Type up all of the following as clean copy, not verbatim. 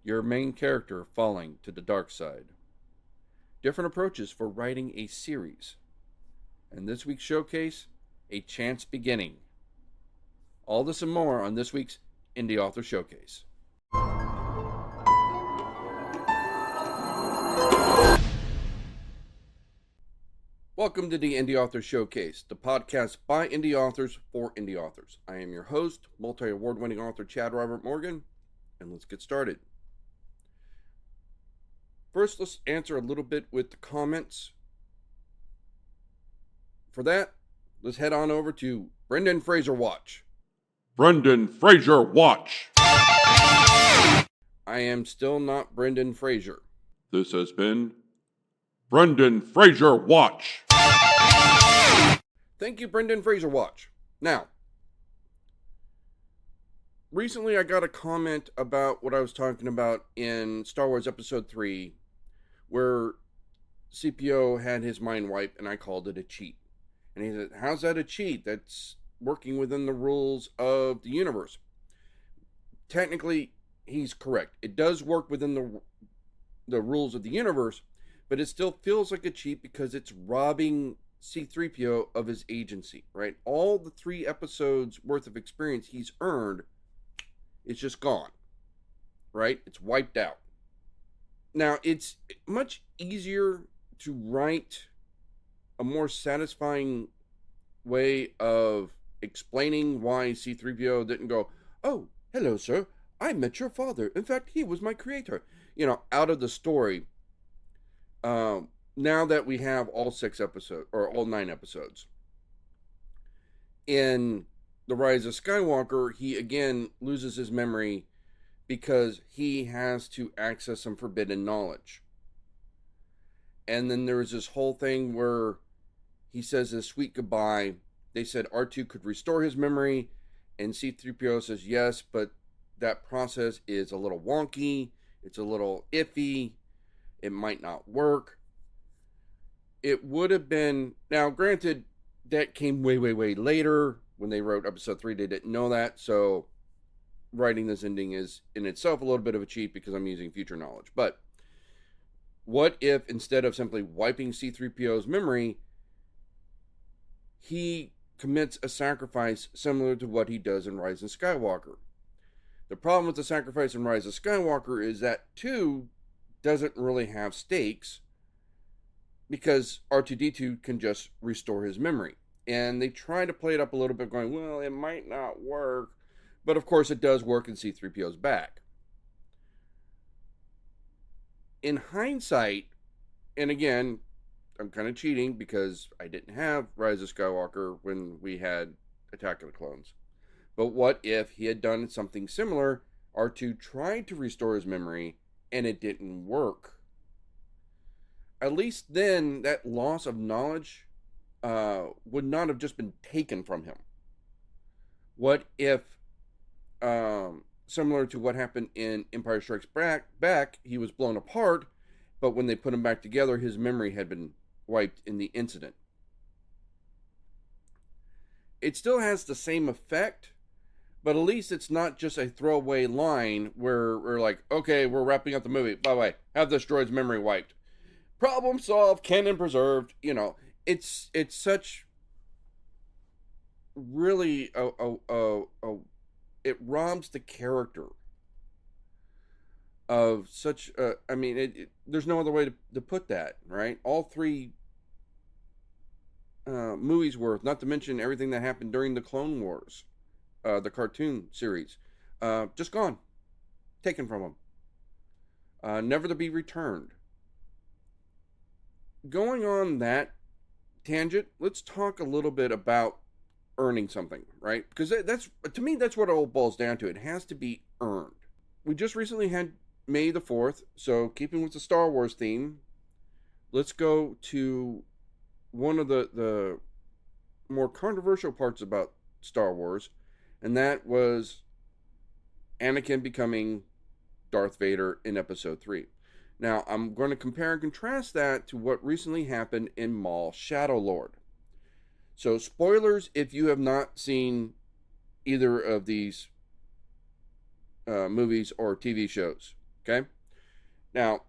your main character falling to the dark side. Different approaches for writing a series. And this week's showcase, A Chance Beginning. All this and more on this week's Indie Author Showcase. Welcome to the Indie Author Showcase, the podcast by indie authors for indie authors. I am your host, multi-award-winning author Chad Robert Morgan, and let's get started. First, let's answer a little bit with the comments. For that, let's head on over to Brendan Fraser Watch. Brendan Fraser Watch. I am still not Brendan Fraser. This has been Brendan Fraser Watch. Thank you, Brendan Fraser Watch. Now, recently I got a comment about what I was talking about in Star Wars Episode 3, where CPO had his mind wiped and I called it a cheat. And he said, how's that a cheat? That's working within the rules of the universe. Technically, he's correct. It does work within the rules of the universe, but it still feels like a cheat because it's robbing C-3PO of his agency, right? All the 3 episodes worth of experience he's earned, it's just gone, right? It's wiped out. Now, it's much easier to write a more satisfying way of explaining why C-3PO didn't go, oh, hello, sir, I met your father. In fact, he was my creator. Out of the story. Now that we have all 6 episodes, or all 9 episodes. In The Rise of Skywalker, he again loses his memory because he has to access some forbidden knowledge. And then there was this whole thing where he says this sweet goodbye. They said R2 could restore his memory, and C-3PO says yes, but that process is a little wonky. It's a little iffy. It might not work. It would have been... Now, granted, that came way, way, way later. When they wrote Episode 3, they didn't know that, so writing this ending is in itself a little bit of a cheat because I'm using future knowledge. But what if, instead of simply wiping C-3PO's memory, he commits a sacrifice similar to what he does in Rise of Skywalker? The problem with the sacrifice in Rise of Skywalker is that 2 doesn't really have stakes because R2-D2 can just restore his memory. And they try to play it up a little bit going, well, it might not work. But of course it does work in C-3PO's back. In hindsight, and again, I'm kind of cheating because I didn't have Rise of Skywalker when we had Attack of the Clones. But what if he had done something similar? R2 tried to restore his memory and it didn't work. At least then that loss of knowledge would not have just been taken from him. What if, similar to what happened in Empire Strikes Back, he was blown apart, but when they put him back together, his memory had been wiped in the incident. It still has the same effect, but at least it's not just a throwaway line where we're like, okay, we're wrapping up the movie. By the way, have this droid's memory wiped. Problem solved, canon preserved. It's such really it robs the character of such there's no other way to put that, right? All 3 movies worth, not to mention everything that happened during the Clone Wars, the cartoon series, just gone, taken from them, never to be returned. Going on that tangent, let's talk a little bit about earning something, right? Because that's, to me, that's what it all boils down to. It has to be earned. We just recently had May the 4th, so keeping with the Star Wars theme, let's go to one of the more controversial parts about Star Wars, and that was Anakin becoming Darth Vader in Episode 3. Now, I'm going to compare and contrast that to what recently happened in Maul Shadow Lord. So, spoilers if you have not seen either of these movies or TV shows. Okay? Now,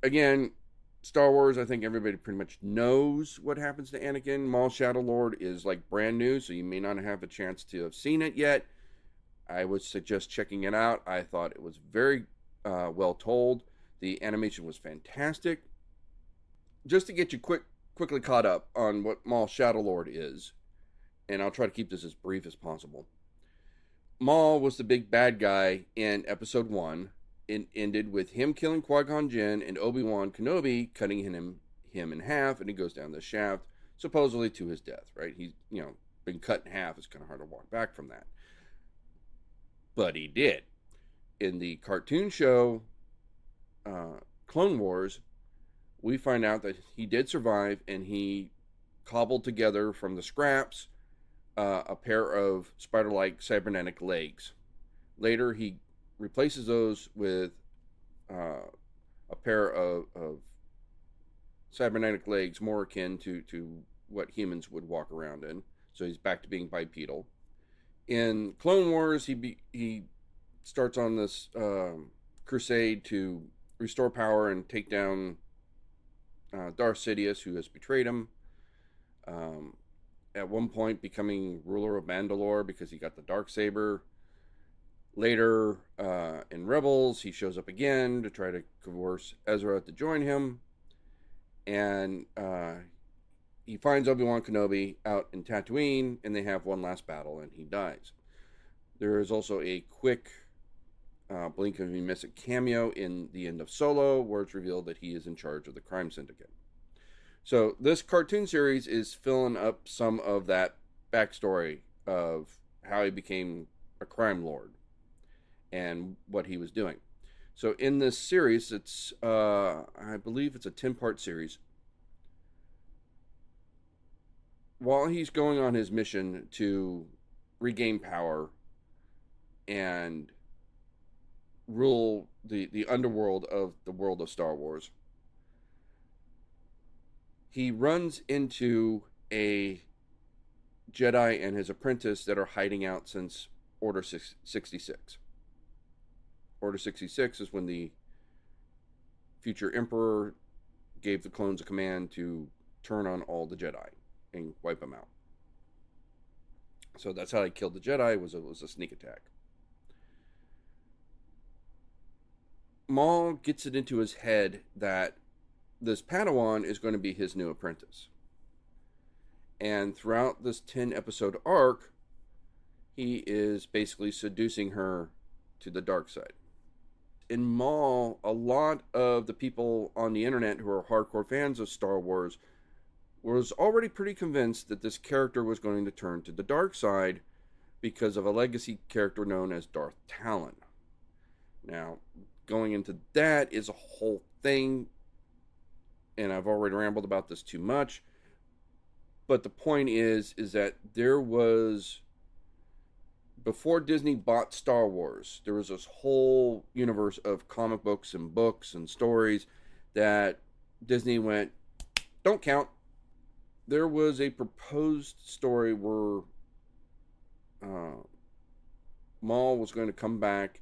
again, Star Wars, I think everybody pretty much knows what happens to Anakin. Maul Shadow Lord is like brand new, so you may not have a chance to have seen it yet. I would suggest checking it out. I thought it was very well told. The animation was fantastic. Just to get you quickly caught up on what Maul Shadow Lord is, and I'll try to keep this as brief as possible. Maul was the big bad guy in Episode 1. It ended with him killing Qui-Gon Jinn and Obi-Wan Kenobi cutting him in half, and he goes down the shaft, supposedly to his death, right? He's, been cut in half. It's kind of hard to walk back from that. But he did. In the cartoon show, Clone Wars, we find out that he did survive, and he cobbled together from the scraps a pair of spider-like cybernetic legs. Later, he replaces those with a pair of cybernetic legs more akin to what humans would walk around in. So he's back to being bipedal. In Clone Wars, he starts on this crusade to restore power and take down Darth Sidious, who has betrayed him. At one point, becoming ruler of Mandalore because he got the Darksaber. Later, in Rebels, he shows up again to try to coerce Ezra to join him. And he finds Obi-Wan Kenobi out in Tatooine, and they have one last battle, and he dies. There is also a quick blink of you miss it cameo in the end of Solo, where it's revealed that he is in charge of the crime syndicate. So this cartoon series is filling up some of that backstory of how he became a crime lord and what he was doing. So in this series, it's I believe it's a 10-part series. While he's going on his mission to regain power and rule the underworld of the world of Star Wars, he runs into a Jedi and his apprentice that are hiding out since Order 66. Order 66 is when the future Emperor gave the clones a command to turn on all the Jedi and wipe them out. So that's how he killed the Jedi, was a sneak attack. Maul gets it into his head that this Padawan is going to be his new apprentice. And throughout this 10-episode arc, he is basically seducing her to the dark side. In Maul, a lot of the people on the internet who are hardcore fans of Star Wars was already pretty convinced that this character was going to turn to the dark side because of a legacy character known as Darth Talon. Now, going into that is a whole thing, and I've already rambled about this too much. But the point is that there was, before Disney bought Star Wars, there was this whole universe of comic books and stories that Disney went, don't count. There was a proposed story where Maul was going to come back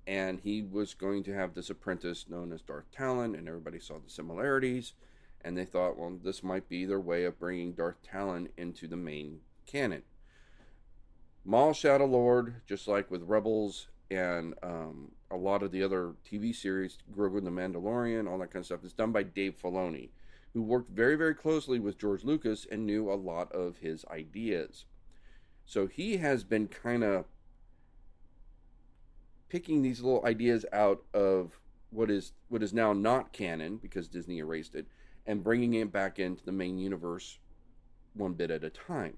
and he was going to have this apprentice known as Darth Talon, and everybody saw the similarities, and they thought, well, this might be their way of bringing Darth Talon into the main canon. Maul Shadow Lord, just like with Rebels and a lot of the other TV series, Grogu the Mandalorian, all that kind of stuff, is done by Dave Filoni, who worked very, very closely with George Lucas and knew a lot of his ideas. So he has been kind of picking these little ideas out of what is now not canon, because Disney erased it, and bringing it back into the main universe one bit at a time.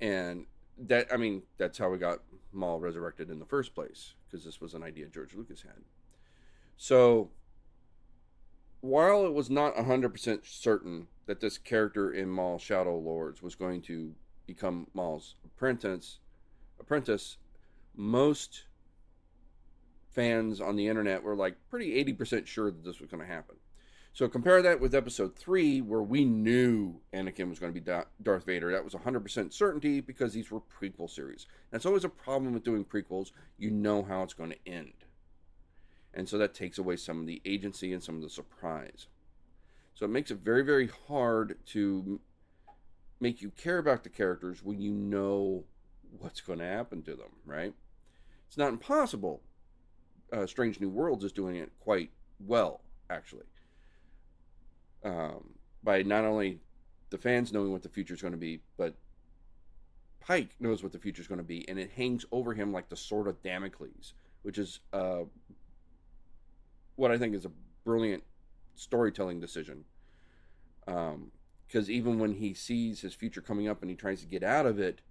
And that's how we got Maul resurrected in the first place, because this was an idea George Lucas had. So while it was not 100% certain that this character in Maul Shadow Lords was going to become Maul's apprentice, most fans on the internet were like pretty 80% sure that this was going to happen. So compare that with episode 3, where we knew Anakin was going to be Darth Vader. That was 100% certainty because these were prequel series. That's always a problem with doing prequels. You know how it's going to end. And so that takes away some of the agency and some of the surprise. So it makes it very, very hard to make you care about the characters when you know what's going to happen to them, right? It's not impossible. Strange New Worlds is doing it quite well, actually. By not only the fans knowing what the future is going to be, but Pike knows what the future is going to be, and it hangs over him like the sword of Damocles, which is what I think is a brilliant storytelling decision. Because even when he sees his future coming up and he tries to get out of it,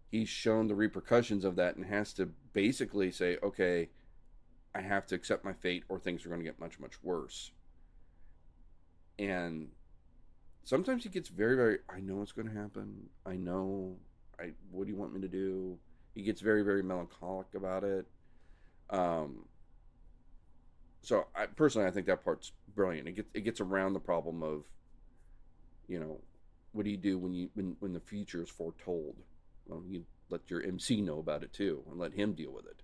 he's shown the repercussions of that and has to basically say, okay, I have to accept my fate or things are going to get much, much worse. And sometimes he gets very, very, I know what's going to happen. What do you want me to do? He gets very, very melancholic about it. So I think that part's brilliant. It gets around the problem of, what do you do when the future is foretold? Well, you let your MC know about it too and let him deal with it.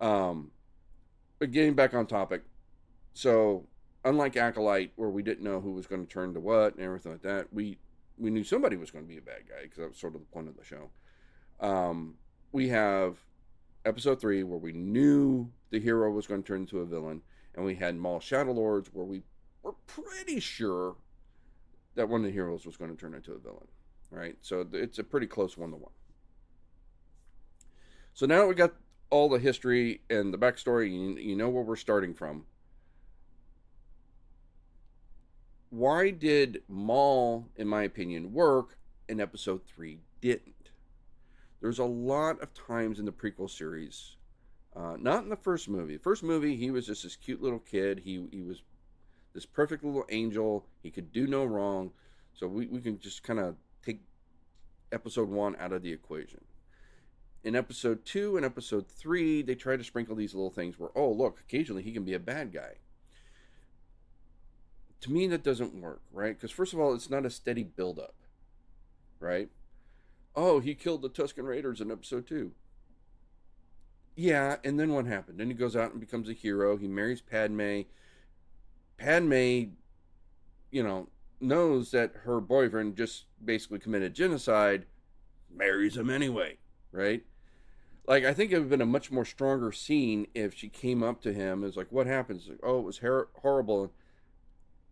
But getting back on topic, so unlike Acolyte, where we didn't know who was going to turn to what and everything like that, we knew somebody was going to be a bad guy because that was sort of the point of the show. We have episode 3 where we knew the hero was going to turn into a villain, and we had Maul Shadow Lords where we were pretty sure that one of the heroes was going to turn into a villain, right? So it's a pretty close 1-1. So now we got all the history and the backstory, you know where we're starting from. Why did Maul, in my opinion, work and episode 3 didn't? There's a lot of times in the prequel series, not in the first movie. First movie, he was just this cute little kid. He was this perfect little angel. He could do no wrong. So we can just kind of take episode 1 out of the equation. In episode 2 and episode 3, they try to sprinkle these little things where, oh, look, occasionally he can be a bad guy. To me, that doesn't work, right? Because first of all, it's not a steady build-up, right? Oh, he killed the Tusken Raiders in episode 2. Yeah, and then what happened? Then he goes out and becomes a hero. He marries Padme. Padme, knows that her boyfriend just basically committed genocide, marries him anyway, right? Like, I think it would have been a much more stronger scene if she came up to him. It's like, what happens? Like, oh, it was horrible.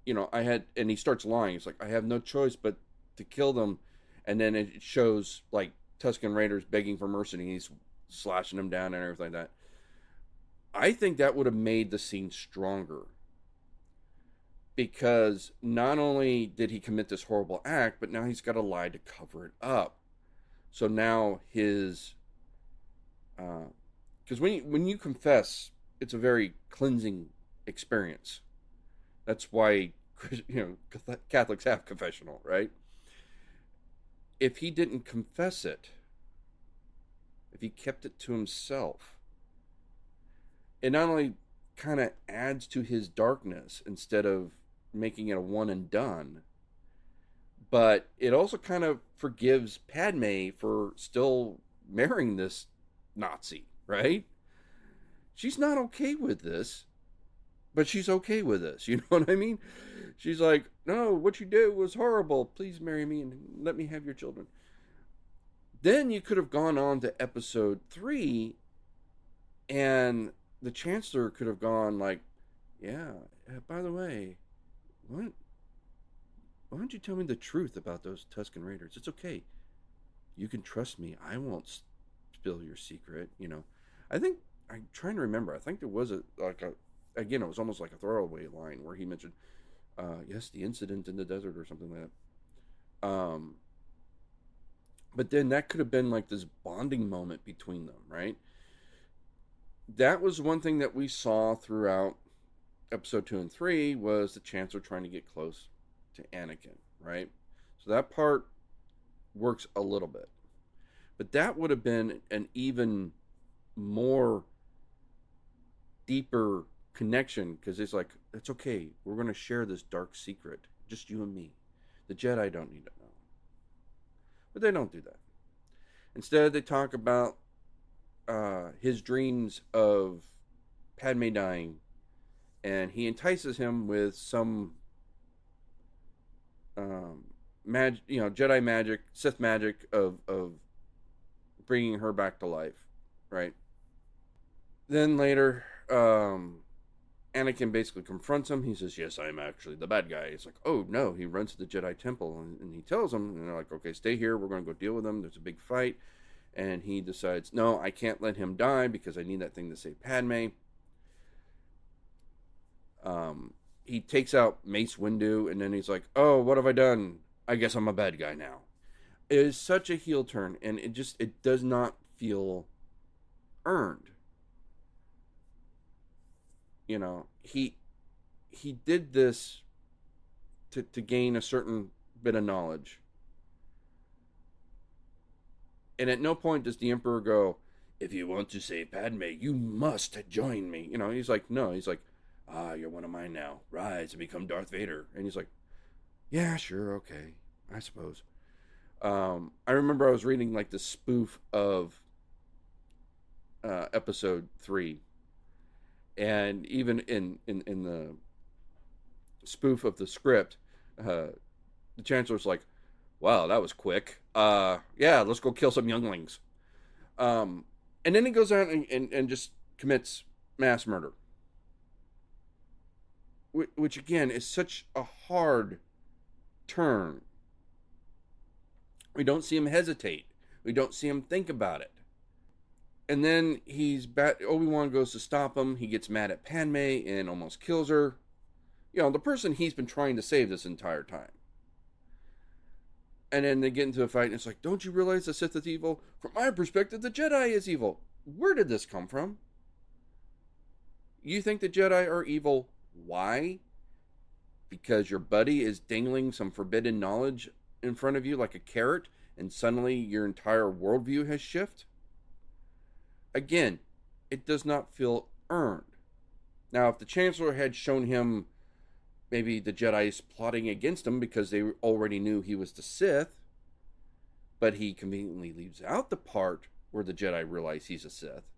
And he starts lying. It's like, I have no choice but to kill them. And then it shows, like, Tusken Raiders begging for mercy, and he's slashing them down and everything like that. I think that would have made the scene stronger. Because not only did he commit this horrible act, but now he's got to lie to cover it up. So now his... Because when you confess, it's a very cleansing experience. That's why, Catholics have confessional, right? If he didn't confess it, if he kept it to himself, it not only kind of adds to his darkness instead of making it a one and done, but it also kind of forgives Padme for still marrying this Nazi, right? She's not okay with this, but she's okay with this. You know what I mean? She's like, no, what you did was horrible. Please marry me and let me have your children. Then you could have gone on to episode 3, and the Chancellor could have gone like, yeah, by the way, why don't you tell me the truth about those Tusken Raiders? It's okay. You can trust me. I won't spill your secret. I think, I'm trying to remember. I think there was again, it was almost like a throwaway line where he mentioned, yes, the incident in the desert or something like that. But then that could have been like this bonding moment between them, right? That was one thing that we saw throughout episode 2 and 3 was the Chancellor trying to get close to Anakin, right? So that part works a little bit. But that would have been an even more deeper connection, because it's like, it's okay, we're going to share this dark secret, just you and me. The Jedi don't need to know. But they don't do that. Instead, they talk about his dreams of Padme dying, and he entices him with some Jedi magic, Sith magic of bringing her back to life, right? Then later, Anakin basically confronts him. He says, "Yes, I'm actually the bad guy." He's like, "Oh no!" He runs to the Jedi Temple and he tells them, and they're like, "Okay, stay here. We're going to go deal with him. There's a big fight." And he decides, "No, I can't let him die because I need that thing to save Padme." He takes out Mace Windu, and then he's like, "Oh, what have I done? I guess I'm a bad guy now." It is such a heel turn, and it does not feel earned. You know, he did this to gain a certain bit of knowledge. And at no point does the Emperor go, "If you want to save Padme, you must join me." You know, he's like, no, he's like, "You're one of mine now. Rise and become Darth Vader." And he's like, "Yeah, sure, okay, I suppose." I remember I was reading like the spoof of episode 3. And even in the spoof of the script, the Chancellor's like, "Wow, that was quick. Yeah, let's go kill some younglings." And then he goes out and just commits mass murder. Which again is such a hard turn. We don't see him hesitate. We don't see him think about it. And then Obi-Wan goes to stop him. He gets mad at Padme and almost kills her. You know, the person he's been trying to save this entire time. And then they get into a fight, and it's like, "Don't you realize the Sith is evil? From my perspective, the Jedi is evil." Where did this come from? You think the Jedi are evil? Why? Because your buddy is dangling some forbidden knowledge in front of you like a carrot, and suddenly your entire worldview has shifted? Again, it does not feel earned. Now, if the Chancellor had shown him maybe the Jedi's plotting against him because they already knew he was the Sith, but he conveniently leaves out the part where the Jedi realize he's a Sith.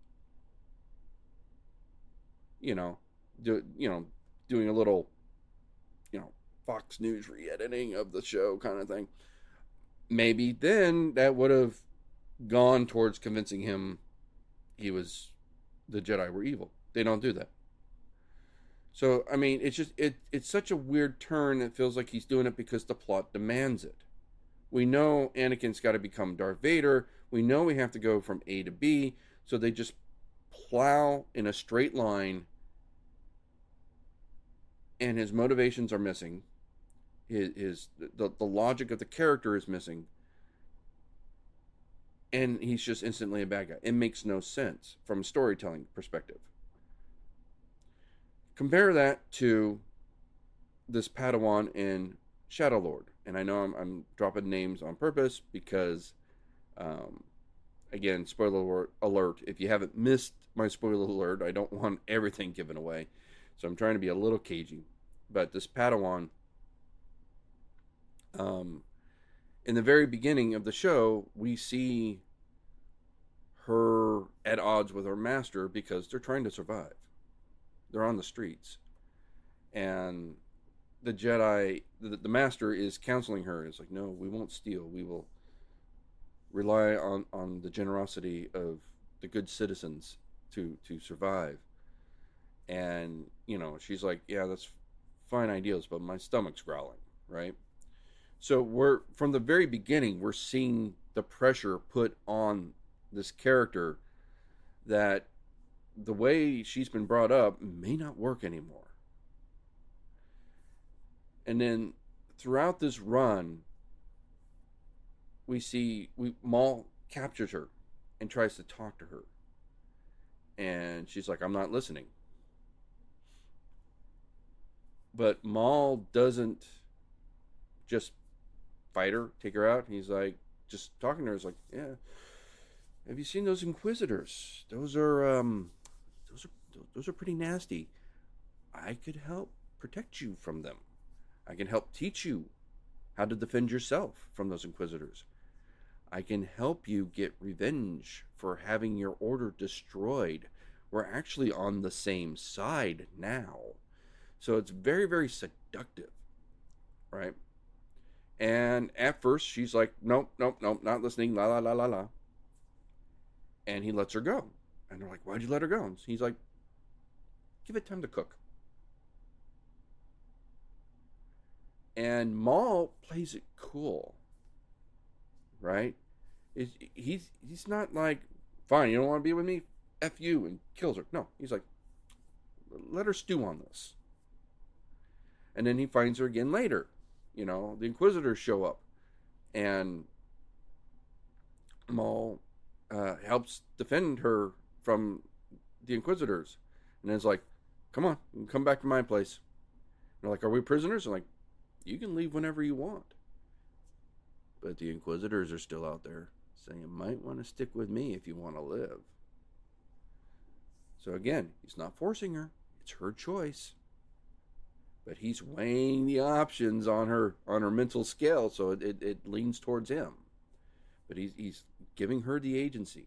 Doing a little, Fox News re-editing of the show kind of thing. Maybe then that would have gone towards convincing him the Jedi were evil. They don't do that. So, I mean, it's such a weird turn. It feels like he's doing it because the plot demands it. We know Anakin's got to become Darth Vader. We know we have to go from A to B. So they just plow in a straight line, and his motivations are missing. The logic of the character is missing. And he's just instantly a bad guy. It makes no sense from a storytelling perspective. Compare that to this Padawan in Shadow Lord. And I know I'm dropping names on purpose because, again, spoiler alert. If you haven't missed my spoiler alert, I don't want everything given away. So I'm trying to be a little cagey. But this Padawan, in the very beginning of the show, we see her at odds with her master because they're trying to survive. They're on the streets. And the Jedi, the master is counseling her. It's like, "No, we won't steal. We will rely on the generosity of the good citizens to survive." And, she's like, "Yeah, that's fine ideals, but my stomach's growling," right? So from the very beginning, we're seeing the pressure put on this character that the way she's been brought up may not work anymore. And then throughout this run, Maul captures her and tries to talk to her. And she's like, "I'm not listening." But Maul doesn't just fight her, take her out. He's like, just talking to her. He's like, "Yeah, have you seen those Inquisitors? Those are pretty nasty. I could help protect you from them. I can help teach you how to defend yourself from those Inquisitors. I can help you get revenge for having your order destroyed. We're actually on the same side now. So it's very, very seductive, right? And at first, she's like, nope, nope, nope, not listening, la, la, la, la, la. And he lets her go. And they're like, why'd you let her go? And he's like, give it time to cook. And Maul plays it cool, right? He's not like, fine, you don't want to be with me? F you, and kills her. No, he's like, let her stew on this. And then he finds her again later. The Inquisitors show up, and Maul helps defend her from the Inquisitors. And it's like, come on, come back to my place. And they're like, are we prisoners? I'm like, you can leave whenever you want. But the Inquisitors are still out there, so you might want to stick with me if you want to live. So again, he's not forcing her. It's her choice. But he's weighing the options on her mental scale, so it leans towards him. But he's giving her the agency.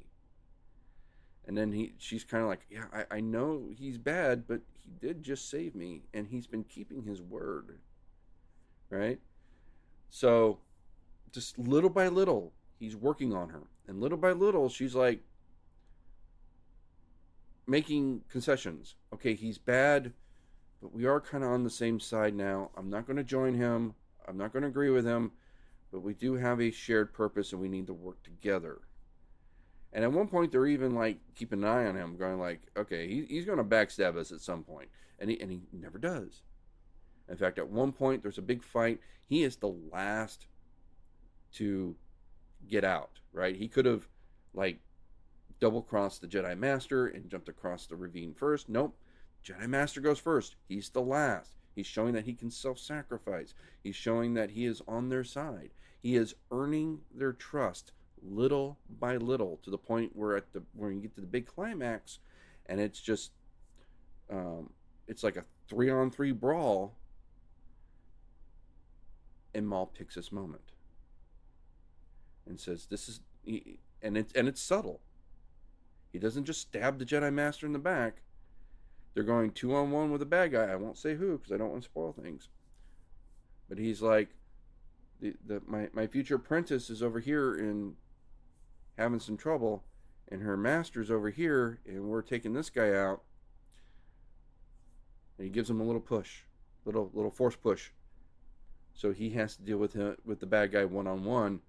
And then she's kind of like, yeah, I know he's bad, but he did just save me, and he's been keeping his word. Right? So just little by little, he's working on her. And little by little, she's like making concessions. Okay, he's bad, but we are kind of on the same side now. I'm not going to join him. I'm not going to agree with him, but we do have a shared purpose and we need to work together. And at one point, they're even like keeping an eye on him, going like, okay, he's going to backstab us at some point. And he never does. In fact, at one point, there's a big fight. He is the last to get out, right? He could have like double-crossed the Jedi Master and jumped across the ravine first. Nope. Jedi Master goes first. He's the last. He's showing that he can self-sacrifice. He's showing that he is on their side. He is earning their trust little by little to the point where when you get to the big climax, and it's just it's like a 3-on-3 brawl, and Maul picks this moment and says, "This is," and it's subtle. He doesn't just stab the Jedi Master in the back. They're going 2-on-1 with a bad guy. I won't say who because I don't want to spoil things. But he's like, my future apprentice is over here and having some trouble, and her master's over here, and we're taking this guy out. And he gives him a little push, little force push. So he has to deal with the bad guy 1-on-1,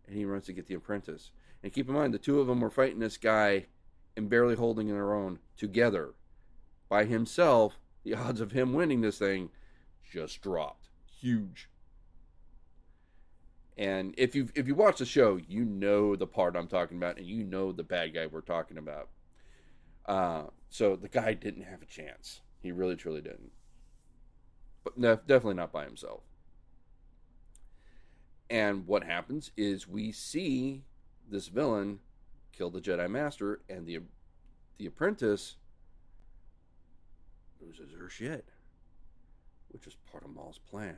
and he runs to get the apprentice. And keep in mind, the two of them were fighting this guy and barely holding their own together. By himself, the odds of him winning this thing just dropped. Huge. And if you watch the show, you know the part I'm talking about, and you know the bad guy we're talking about. So the guy didn't have a chance. He really, truly didn't. But definitely not by himself. And what happens is we see this villain kill the Jedi Master, and the apprentice loses her shit, which was part of Maul's plan,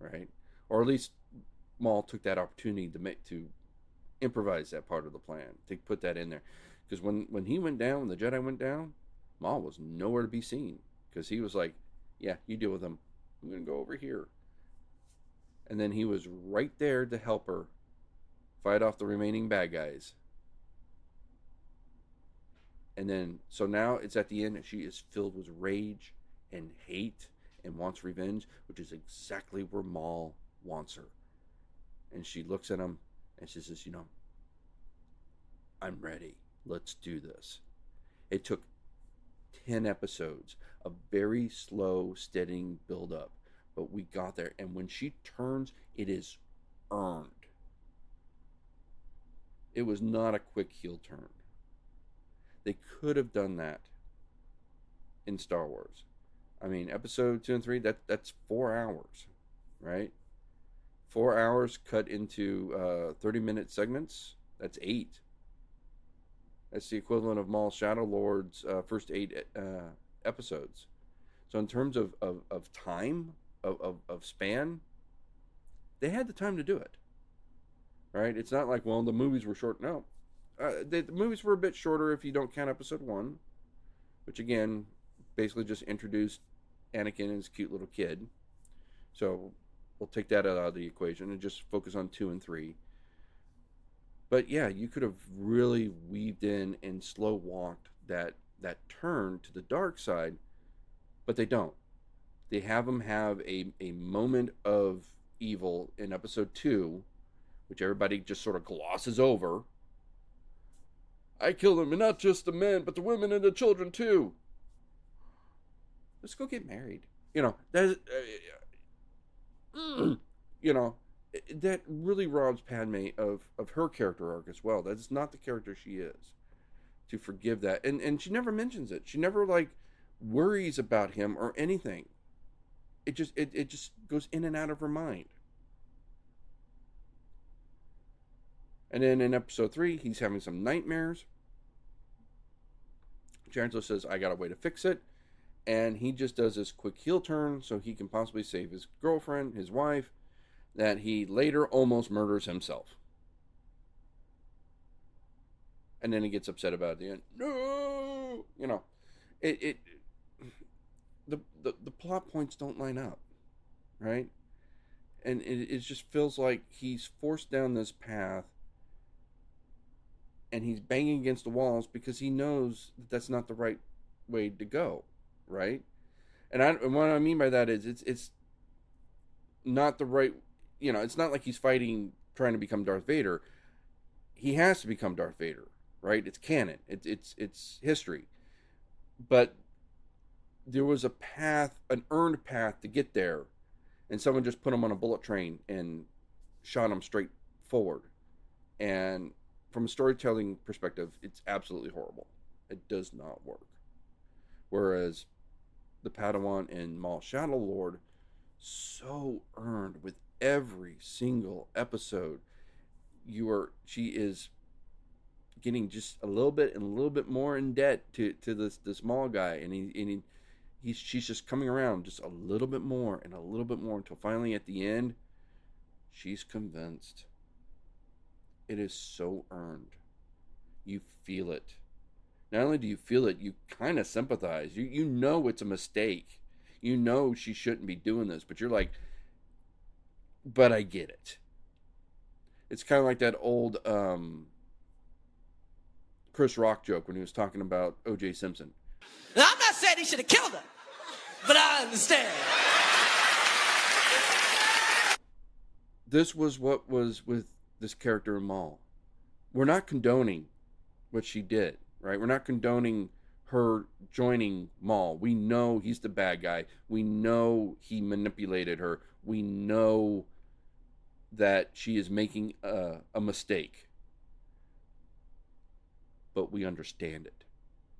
right? Or at least Maul took that opportunity to improvise that part of the plan, to put that in there. Because when he went down, when the Jedi went down, Maul was nowhere to be seen. Because he was like, yeah, you deal with him. I'm going to go over here. And then he was right there to help her fight off the remaining bad guys. And then, so now it's at the end, and she is filled with rage and hate and wants revenge, which is exactly where Maul wants her. And she looks at him and she says, I'm ready. Let's do this. It took 10 episodes, a very slow, steadying build up, but we got there. And when she turns, it is earned. It was not a quick heel turn. They could have done that in Star Wars. I mean, episode 2 and 3, that's 4 hours, right? 4 hours cut into 30-minute segments. That's 8. That's the equivalent of Maul Shadow Lord's first 8 episodes. So in terms of time, of span, they had the time to do it, right? It's not like, well, the movies were short. No, the movies were a bit shorter if you don't count episode one, which again basically just introduced Anakin as a cute little kid. So we'll take that out of the equation and just focus on two and three. But yeah, you could have really weaved in and slow walked that turn to the dark side, but they don't. They have him have a moment of evil in episode two, which everybody just sort of glosses over. I killed him, and not just the men, but the women and the children too. Let's go get married. You know that. You know that really robs Padme of her character arc as well. That's not the character she is. To forgive that, and she never mentions it. She never like worries about him or anything. It just goes in and out of her mind. And then in episode 3, he's having some nightmares. Chancellor says, I got a way to fix it. And he just does this quick heel turn so he can possibly save his girlfriend, his wife, that he later almost murders himself. And then he gets upset about it at the end. No! You know, the plot points don't line up, right? And it just feels like he's forced down this path and he's banging against the walls because he knows that that's not the right way to go, right? And what I mean by that is it's not the right, you know, it's not like he's fighting trying to become Darth Vader. He has to become Darth Vader, right? It's canon. It's history. But there was a path, an earned path to get there, and someone just put him on a bullet train and shot him straight forward. And from a storytelling perspective, it's absolutely horrible. It does not work. Whereas the Padawan in Maul Shadow Lord, so earned with every single episode. She is getting just a little bit and a little bit more in debt to this Maul guy, and she's just coming around just a little bit more and a little bit more until finally at the end, she's convinced. It is so earned. You feel it. Not only do you feel it, you kind of sympathize. You know it's a mistake. You know she shouldn't be doing this, but you're like, but I get it. It's kind of like that old Chris Rock joke when he was talking about O.J. Simpson. Now, I'm not saying he should have killed her, but I understand. This was what was with this character in Maul. We're not condoning what she did, right? We're not condoning her joining Maul. We know he's the bad guy. We know he manipulated her. We know that she is making a mistake. But we understand it.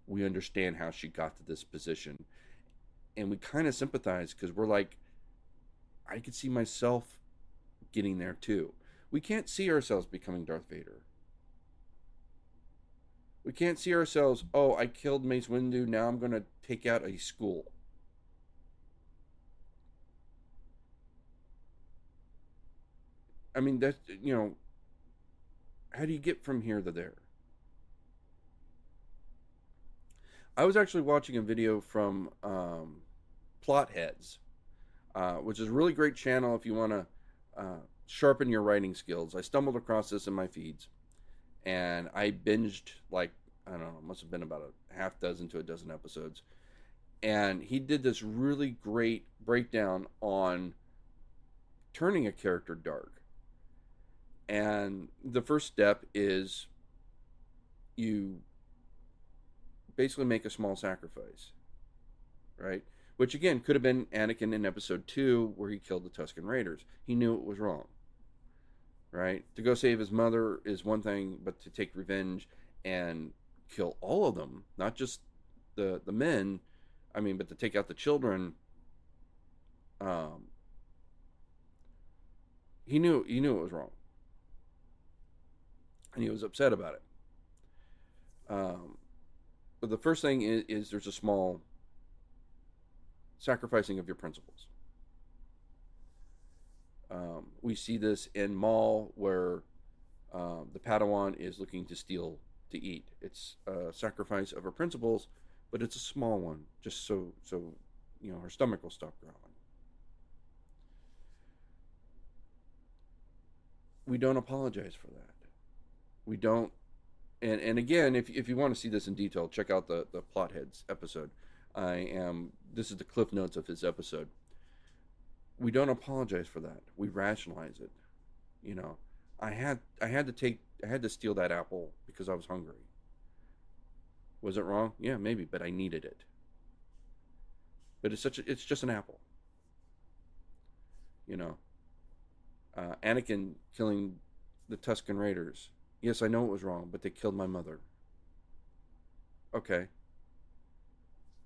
We understand how she got to this position. And we kind of sympathize because we're like, I could see myself getting there too. We can't see ourselves becoming Darth Vader. We can't see ourselves, oh, I killed Mace Windu, now I'm going to take out a school. I mean, that's, you know, how do you get from here to there? I was actually watching a video from Plot Heads, which is a really great channel if you want to sharpen your writing skills. I stumbled across this in my feeds, and I binged, like, I don't know, must have been about a half dozen to a dozen episodes. And he did this really great breakdown on turning a character dark. And the first step is you basically make a small sacrifice, right? Which again could have been Anakin in episode 2 where he killed the Tusken Raiders. He knew it was wrong, right? To go save his mother is one thing, but to take revenge and kill all of them, not just the men, I mean, but to take out the children, he knew it was wrong, and he was upset about it. But the first thing is there's a small sacrificing of your principles. We see this in Maul, where the Padawan is looking to steal to eat. It's a sacrifice of her principles, but it's a small one, just so her stomach will stop growling. We don't apologize for that. We don't. And again, if you want to see this in detail, check out the Plotheads episode. This is the cliff notes of his episode. We don't apologize for that. We rationalize it. I had to steal that apple because I was hungry. Was it wrong? Yeah, maybe, but I needed it. But it's just an apple. Anakin killing the Tusken Raiders. Yes, I know it was wrong, but they killed my mother. Okay.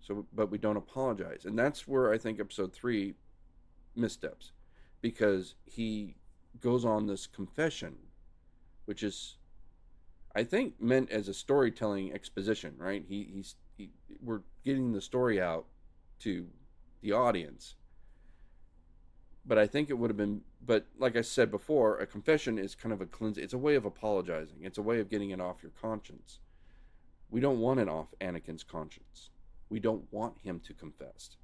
So, but we don't apologize. And that's where I think episode 3 missteps. Because he goes on this confession, which is, I think, meant as a storytelling exposition, right? We're getting the story out to the audience. But I think it would have been, but like I said before, a confession is kind of a cleanse. It's a way of apologizing. It's a way of getting it off your conscience. We don't want it off Anakin's conscience. We don't want him to confess.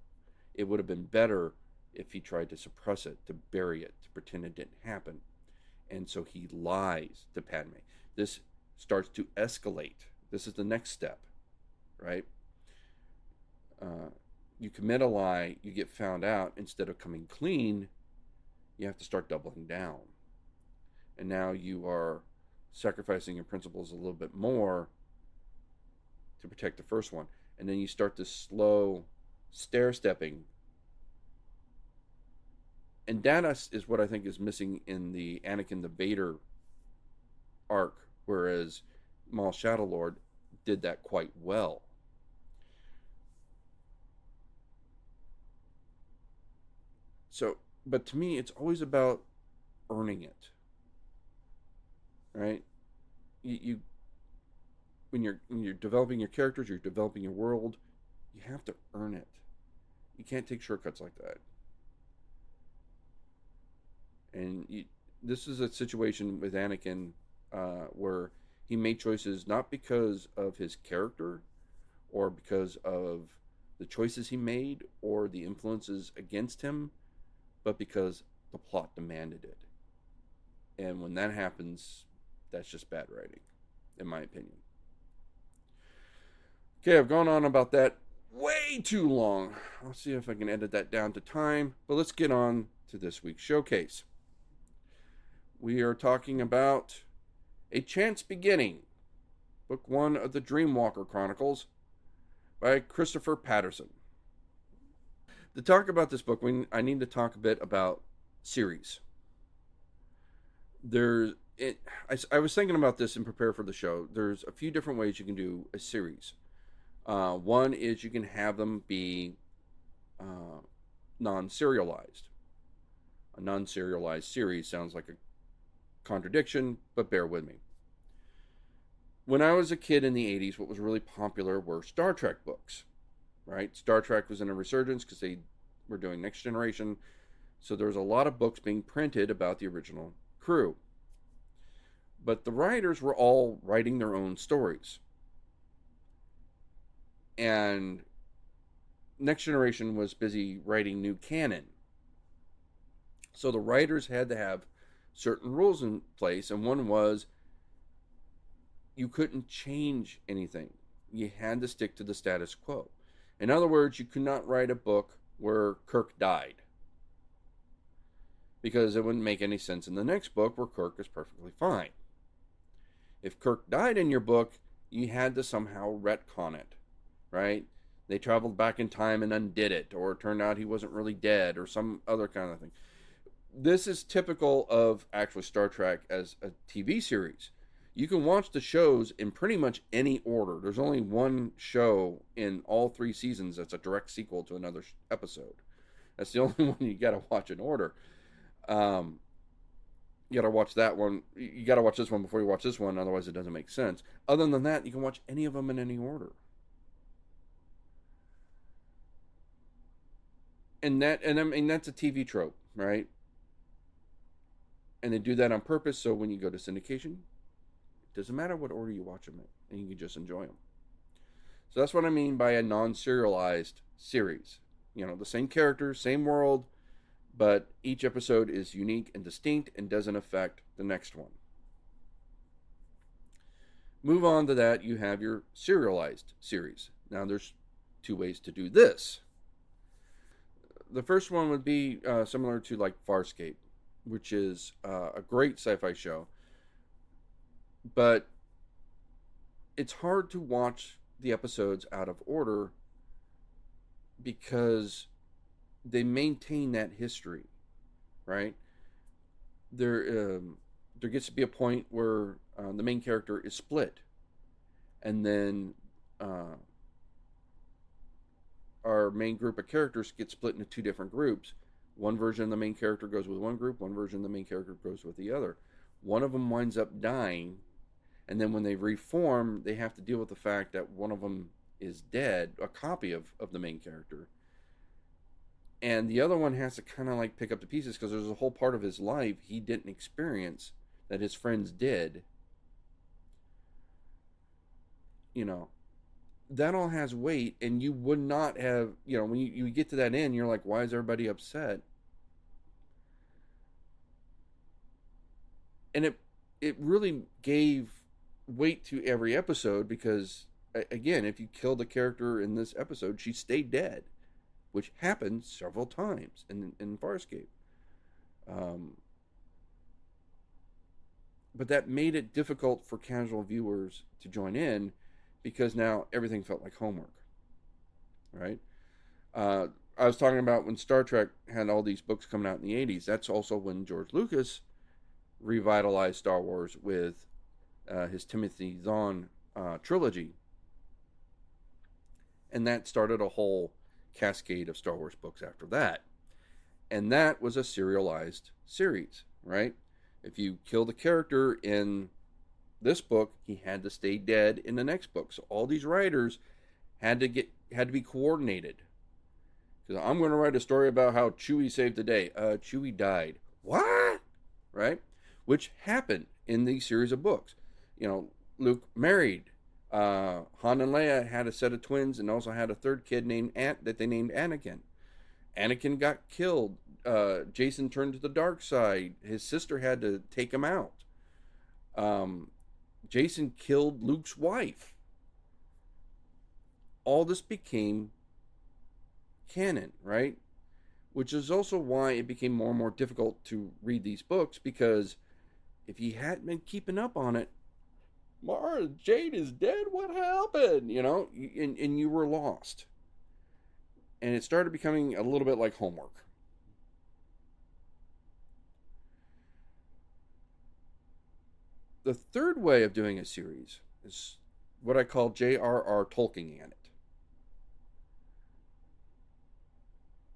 It would have been better if he tried to suppress it, to bury it, to pretend it didn't happen. And so he lies to Padme. This starts to escalate. This is the next step, right? You commit a lie, you get found out. Instead of coming clean, you have to start doubling down. And now you are sacrificing your principles a little bit more to protect the first one. And then you start this slow stair-stepping. And that is what I think is missing in the Anakin the Vader arc, whereas Maul Shadow Lord did that quite well. So, but to me, it's always about earning it, right? When you're developing your characters, you're developing your world, you have to earn it. You can't take shortcuts like that. And this is a situation with Anakin where he made choices not because of his character or because of the choices he made or the influences against him, but because the plot demanded it. And when that happens, that's just bad writing, in my opinion. Okay, I've gone on about that way too long. I'll see if I can edit that down to time. But let's get on to this week's showcase. We are talking about A Chance Beginning, Book 1 of the Dreamwalker Chronicles by Christopher Patterson. To talk about this book, I need to talk a bit about series. I was thinking about this and prepare for the show. There's a few different ways you can do a series. One is you can have them be non-serialized. A non-serialized series sounds like a contradiction, but bear with me. When I was a kid in the 80s, what was really popular were Star Trek books, right? Star Trek was in a resurgence because they were doing Next Generation. So there was a lot of books being printed about the original crew. But the writers were all writing their own stories. And Next Generation was busy writing new canon. So the writers had to have certain rules in place, and one was you couldn't change anything. You had to stick to the status quo. In other words, you could not write a book where Kirk died, because it wouldn't make any sense in the next book where Kirk is perfectly fine. If Kirk died in your book, you had to somehow retcon it, right? They traveled back in time and undid it, or it turned out he wasn't really dead, or some other kind of thing. This is typical of actually Star Trek as a TV series. You can watch the shows in pretty much any order. There's only one show in all 3 seasons that's a direct sequel to another episode. That's the only one you got to watch in order. You got to watch that one. You got to watch this one before you watch this one, otherwise it doesn't make sense. Other than that, you can watch any of them in any order. and I mean that's a TV trope, right? And they do that on purpose, so when you go to syndication, it doesn't matter what order you watch them in, and you can just enjoy them. So that's what I mean by a non-serialized series. You know, the same characters, same world, but each episode is unique and distinct and doesn't affect the next one. Move on to that, you have your serialized series. Now, there's two ways to do this. The first one would be similar to like Farscape, which is a great sci-fi show, but it's hard to watch the episodes out of order because they maintain that history, right? There gets to be a point where the main character is split, and then our main group of characters get split into two different groups. One version of the main character goes with one group, one version of the main character goes with the other. One of them winds up dying, and then when they reform, they have to deal with the fact that one of them is dead, a copy of the main character. And the other one has to kind of like pick up the pieces because there's a whole part of his life he didn't experience that his friends did. You know, that all has weight, and you would not have, you know, when you get to that end, you're like, why is everybody upset? And it really gave weight to every episode because, again, if you killed a character in this episode, she stayed dead, which happened several times in Farscape. But that made it difficult for casual viewers to join in because now everything felt like homework, right? I was talking about when Star Trek had all these books coming out in the 80s. That's also when George Lucas revitalized Star Wars with his Timothy Zahn trilogy. And that started a whole cascade of Star Wars books after that. And that was a serialized series, right? If you killed a character in this book, he had to stay dead in the next book. So all these writers had to be coordinated. Because I'm going to write a story about how Chewie saved the day. Chewie died. What? Right? Which happened in these series of books. You know, Luke married. Han and Leia had a set of twins and also had a third kid named that they named Anakin. Anakin got killed. Jason turned to the dark side. His sister had to take him out. Jason killed Luke's wife. All this became canon, right? Which is also why it became more and more difficult to read these books, because if you hadn't been keeping up on it, Mara Jade is dead, what happened? You know, and you were lost. And it started becoming a little bit like homework. The third way of doing a series is what I call J.R.R. Tolkiening it.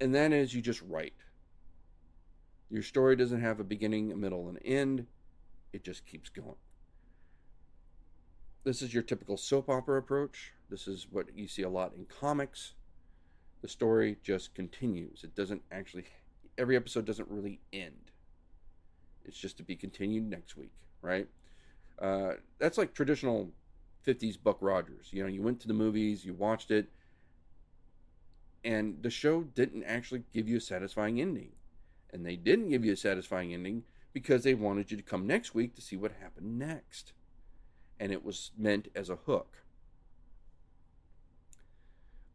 And that is you just write. Your story doesn't have a beginning, a middle, and an end. It just keeps going. This is your typical soap opera approach. This is what you see a lot in comics. The story just continues. It doesn't actually, every episode doesn't really end. It's just to be continued next week, right? That's like traditional 50s Buck Rogers. You know, you went to the movies, you watched it, and the show didn't actually give you a satisfying ending. And they didn't give you a satisfying ending because they wanted you to come next week to see what happened next. And it was meant as a hook.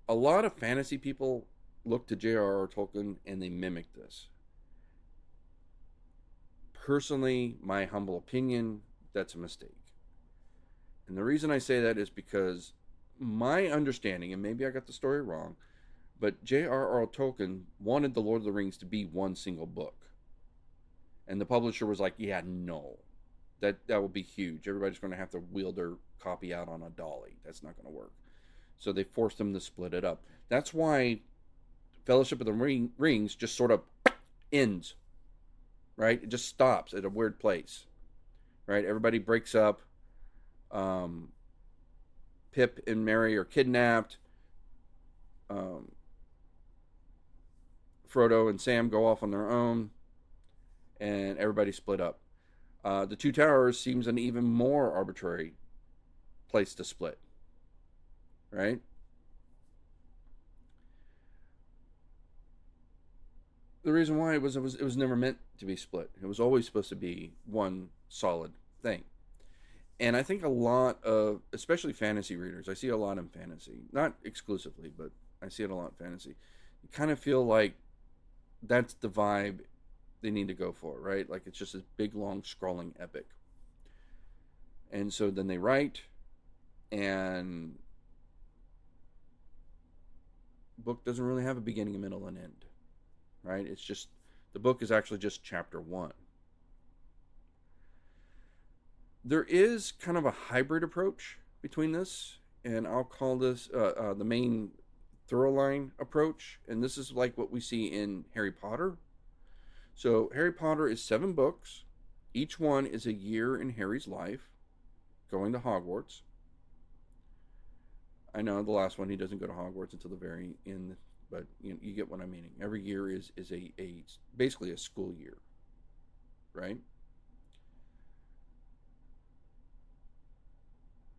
A lot of fantasy people look to J.R.R. Tolkien and they mimic this. Personally, my humble opinion, that's a mistake. And the reason I say that is because my understanding, and maybe I got the story wrong, but J.R.R. Tolkien wanted The Lord of the Rings to be one single book. And the publisher was like, yeah, no. That will be huge. Everybody's going to have to wheel their copy out on a dolly. That's not going to work. So they forced them to split it up. That's why Fellowship of the Rings just sort of ends. Right? It just stops at a weird place. Right? Everybody breaks up. Pip and Merry are kidnapped. Frodo and Sam go off on their own, and everybody split up. The Two Towers seems an even more arbitrary place to split, right? The reason why it was never meant to be split. It was always supposed to be one solid thing. And I think a lot of, especially fantasy readers, I see a lot in fantasy, not exclusively, but I see it a lot in fantasy. You kind of feel like that's the vibe they need to go for, right? Like it's just this big, long, scrolling epic. And so then they write, and book doesn't really have a beginning, a middle, and end, right? It's just, the book is actually just chapter one. There is kind of a hybrid approach between this, and I'll call this the main thorough line approach. And this is like what we see in Harry Potter. So Harry Potter is 7 books. Each one is a year in Harry's life, going to Hogwarts. I know the last one he doesn't go to Hogwarts until the very end, but you get what I'm meaning. Every year is a basically a school year, right?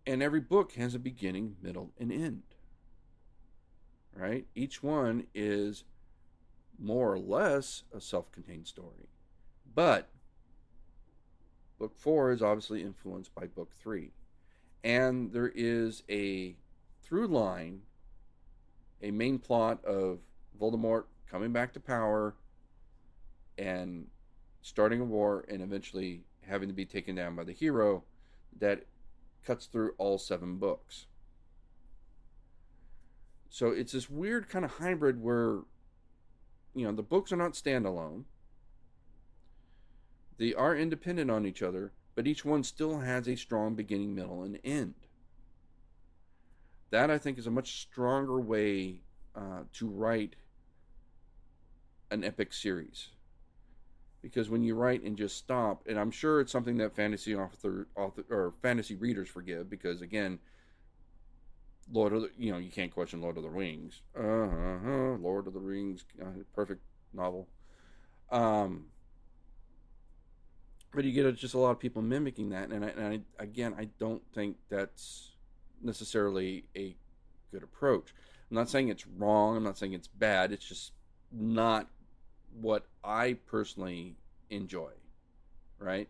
And every book has a beginning, middle, and end, right? Each one is more or less a self-contained story. But book 4 is obviously influenced by book 3. And there is a through line, a main plot of Voldemort coming back to power and starting a war and eventually having to be taken down by the hero that cuts through all 7 books. So it's this weird kind of hybrid where, the books are not standalone. They are independent on each other, but each one still has a strong beginning, middle, and end. That, I think, is a much stronger way to write an epic series. Because when you write and just stop, and I'm sure it's something that fantasy author or fantasy readers forgive, because again, Lord of the, you can't question Lord of the Rings. Lord of the Rings, perfect novel. But you get just a lot of people mimicking that, and I don't think that's necessarily a good approach. I'm not saying it's wrong. I'm not saying it's bad. It's just not what I personally enjoy, right?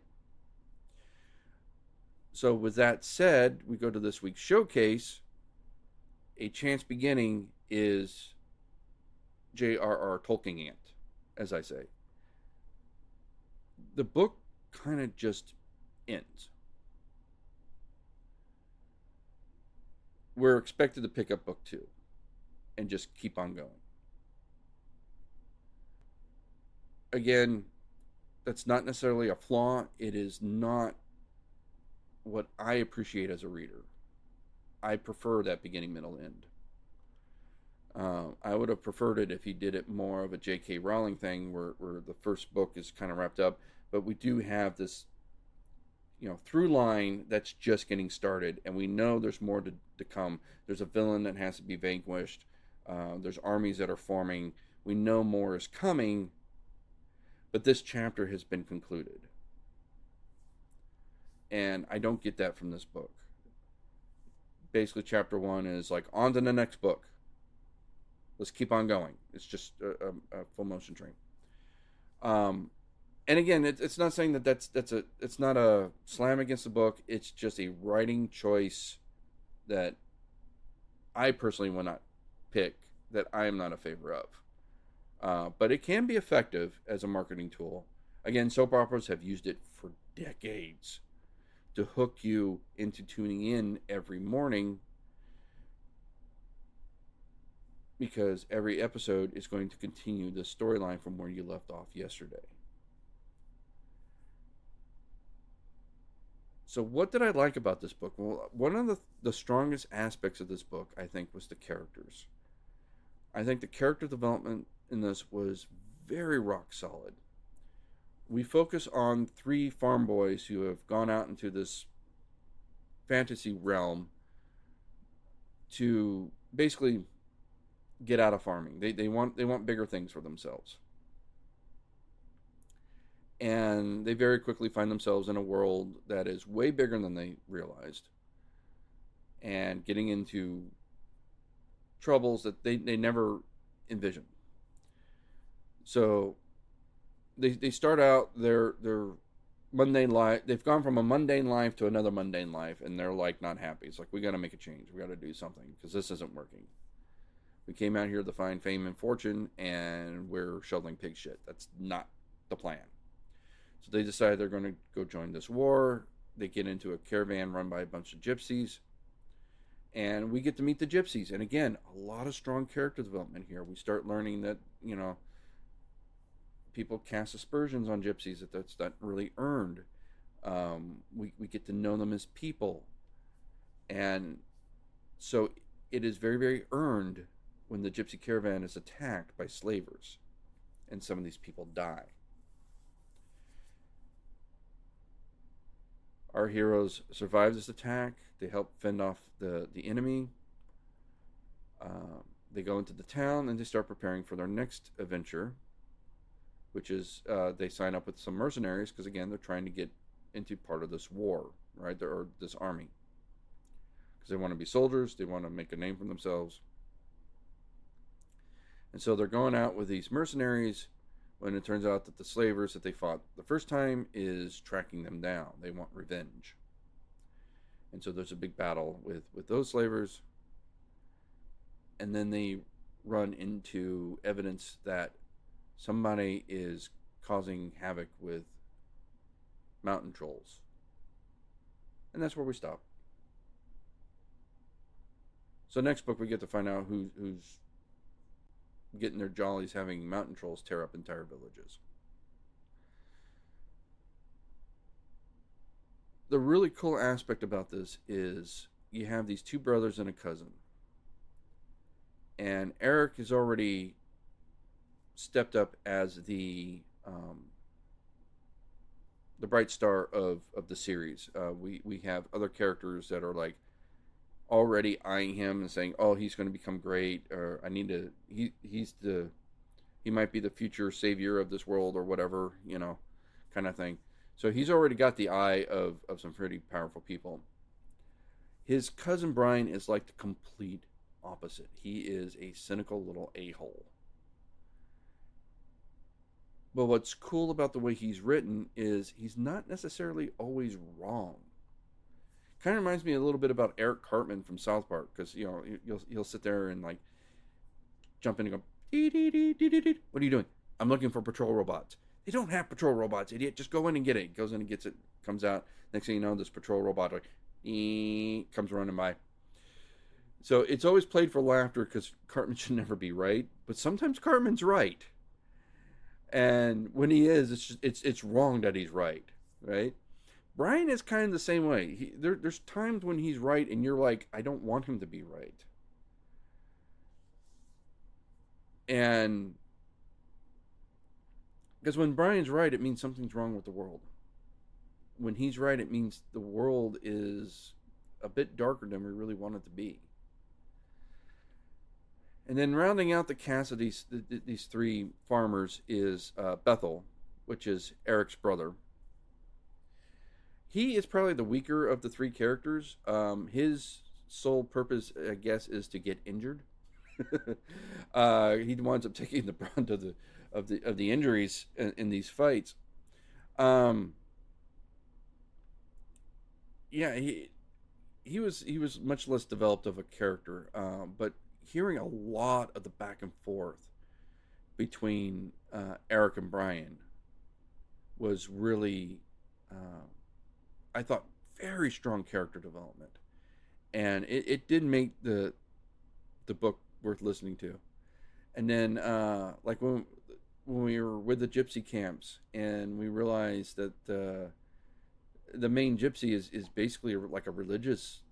So with that said, we go to this week's showcase. A Chance Beginning is J.R.R. Tolkien, as I say. The book kind of just ends. We're expected to pick up book 2 and just keep on going. Again, that's not necessarily a flaw. It is not what I appreciate as a reader. I prefer that beginning, middle, end. I would have preferred it if he did it more of a J.K. Rowling thing where the first book is kind of wrapped up, but we do have this through line that's just getting started, and we know there's more to come. There's a villain that has to be vanquished. There's armies that are forming. We know more is coming, but this chapter has been concluded. And I don't get that from this book. Basically, chapter 1 is like, on to the next book. Let's keep on going. It's just a full motion train. And again, it's not saying it's not a slam against the book. It's just a writing choice that I personally will not pick, that I am not a favor of. But it can be effective as a marketing tool. Again, soap operas have used it for decades to hook you into tuning in every morning, because every episode is going to continue the storyline from where you left off yesterday. So what did I like about this book? Well, one of the strongest aspects of this book, I think, was the characters. I think the character development in this was very rock solid. We focus on 3 farm boys who have gone out into this fantasy realm to basically get out of farming. They want bigger things for themselves. And they very quickly find themselves in a world that is way bigger than they realized, and getting into troubles that they never envisioned. So they start out their mundane life. They've gone from a mundane life to another mundane life, and they're like not happy. It's like, we got to make a change. We got to do something because this isn't working. We came out here to find fame and fortune, and we're shoveling pig shit. That's not the plan. So they decide they're going to go join this war. They get into a caravan run by a bunch of gypsies, and we get to meet the gypsies. And again, a lot of strong character development here. We start learning that, people cast aspersions on gypsies, that's not really earned. We get to know them as people, and so it is very, very earned when the gypsy caravan is attacked by slavers, and some of these people die. Our heroes survive this attack. They help fend off the enemy. They go into the town and they start preparing for their next adventure, which is they sign up with some mercenaries because, again, they're trying to get into part of this war, right? Or this army. Because they want to be soldiers. They want to make a name for themselves. And so they're going out with these mercenaries when it turns out that the slavers that they fought the first time is tracking them down. They want revenge. And so there's a big battle with those slavers. And then they run into evidence that somebody is causing havoc with mountain trolls. And that's where we stop. So next book we get to find out who's getting their jollies having mountain trolls tear up entire villages. The really cool aspect about this is you have these two brothers and a cousin. And Eric has already stepped up as the bright star of the series. We have other characters that are like already eyeing him and saying, "Oh, he's going to become great," or he might be the future savior of this world, or whatever, kind of thing. So he's already got the eye of some pretty powerful people. His cousin Brian is like the complete opposite. He is a cynical little a-hole. But what's cool about the way he's written is he's not necessarily always wrong. Kind of reminds me a little bit about Eric Cartman from South Park, because he'll sit there and like jump in and go, dee, dee, dee, dee, dee, dee. "What are you doing?" "I'm looking for patrol robots." "They don't have patrol robots, idiot. Just go in and get it." He goes in and gets it, comes out. Next thing you know, this patrol robot like comes running by. So it's always played for laughter because Cartman should never be right, but sometimes Cartman's right. And when he is, it's wrong that he's right, right? Brian is kind of the same way. There's times when he's right, and you're like, I don't want him to be right. And because when Brian's right, it means something's wrong with the world. When he's right, it means the world is a bit darker than we really want it to be. And then rounding out the cast of these three farmers is Bethel, which is Eric's brother. He is probably the weaker of the three characters. His sole purpose, I guess, is to get injured. He winds up taking the brunt of the injuries in these fights. Yeah, he was much less developed of a character, but hearing a lot of the back and forth between Eric and Brian was really, I thought, very strong character development, and it did make the book worth listening to. And then, like when we were with the gypsy camps, and we realized that the main gypsy is basically like a religious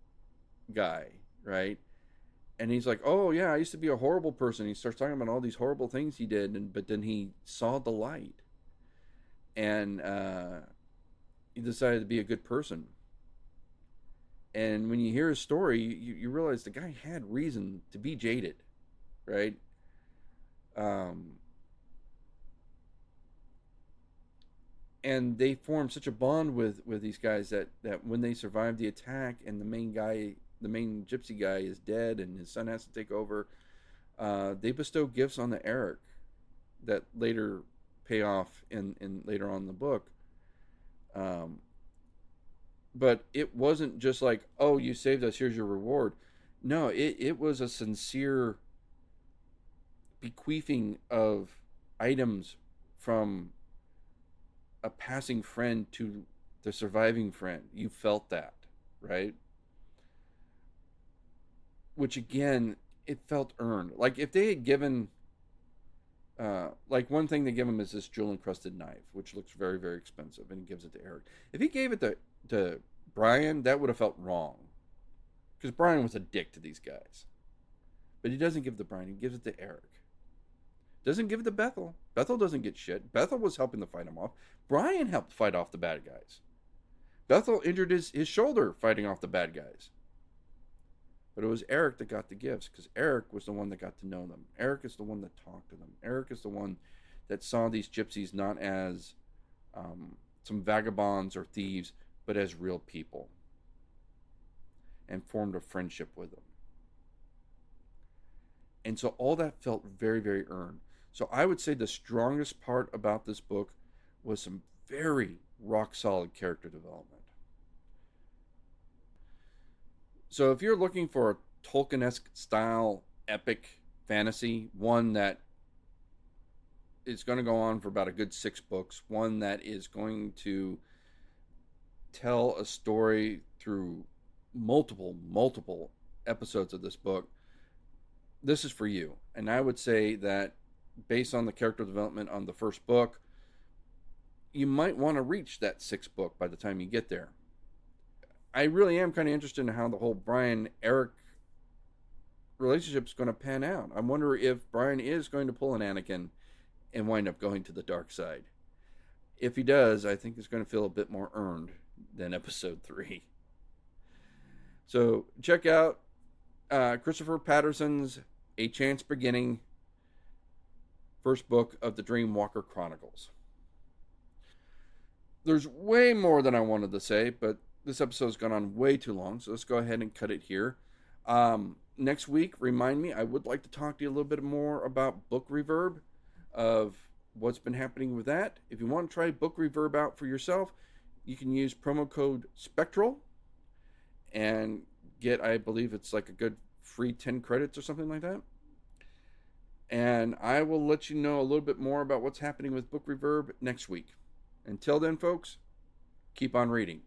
guy, right? And he's like, "Oh yeah, I used to be a horrible person." He starts talking about all these horrible things he did, but then he saw the light, and he decided to be a good person. And when you hear his story, you realize the guy had reason to be jaded. right? Um, and they formed such a bond with these guys that when they survive the attack and the main gypsy guy is dead and his son has to take over, they bestow gifts on the Eric that later pay off in later on in the book. Um, but it wasn't just like, oh, you saved us, here's your reward. No, it was a sincere bequeathing of items from a passing friend to the surviving friend. You felt that, right? Which again, it felt earned. Like if they had given, like one thing they give him is this jewel encrusted knife, which looks very very expensive, and he gives it to Eric. If he gave it to Brian, that would have felt wrong, because Brian was a dick to these guys. But he doesn't give it to Brian. He gives it to Eric. Doesn't give it to Bethel. Bethel doesn't get shit. Bethel was helping to fight him off. Brian helped fight off the bad guys. Bethel injured his shoulder fighting off the bad guys. But it was Eric that got the gifts, because Eric was the one that got to know them. Eric is the one that talked to them. Eric is the one that saw these gypsies not as some vagabonds or thieves, but as real people, and formed a friendship with them. And so all that felt very, very earned. So I would say the strongest part about this book was some very rock solid character development. So if you're looking for a Tolkien-esque style epic fantasy, one that is going to go on for about a good 6 books, one that is going to tell a story through multiple episodes of this book, this is for you. And I would say that based on the character development on the first book, you might want to reach that 6th book by the time you get there. I really am kind of interested in how the whole Brian-Eric relationship is going to pan out. I wonder if Brian is going to pull an Anakin and wind up going to the dark side. If he does, I think it's going to feel a bit more earned than episode 3. So check out Christopher Patterson's A Chance Beginning, first book of the Dreamwalker Chronicles. There's way more than I wanted to say, but this episode's gone on way too long, so let's go ahead and cut it here. Next week, remind me, I would like to talk to you a little bit more about Book Reverb, of what's been happening with that. If you want to try Book Reverb out for yourself, you can use promo code SPECTRAL and get, I believe it's like a good free 10 credits or something like that. And I will let you know a little bit more about what's happening with Book Reverb next week. Until then, folks, keep on reading.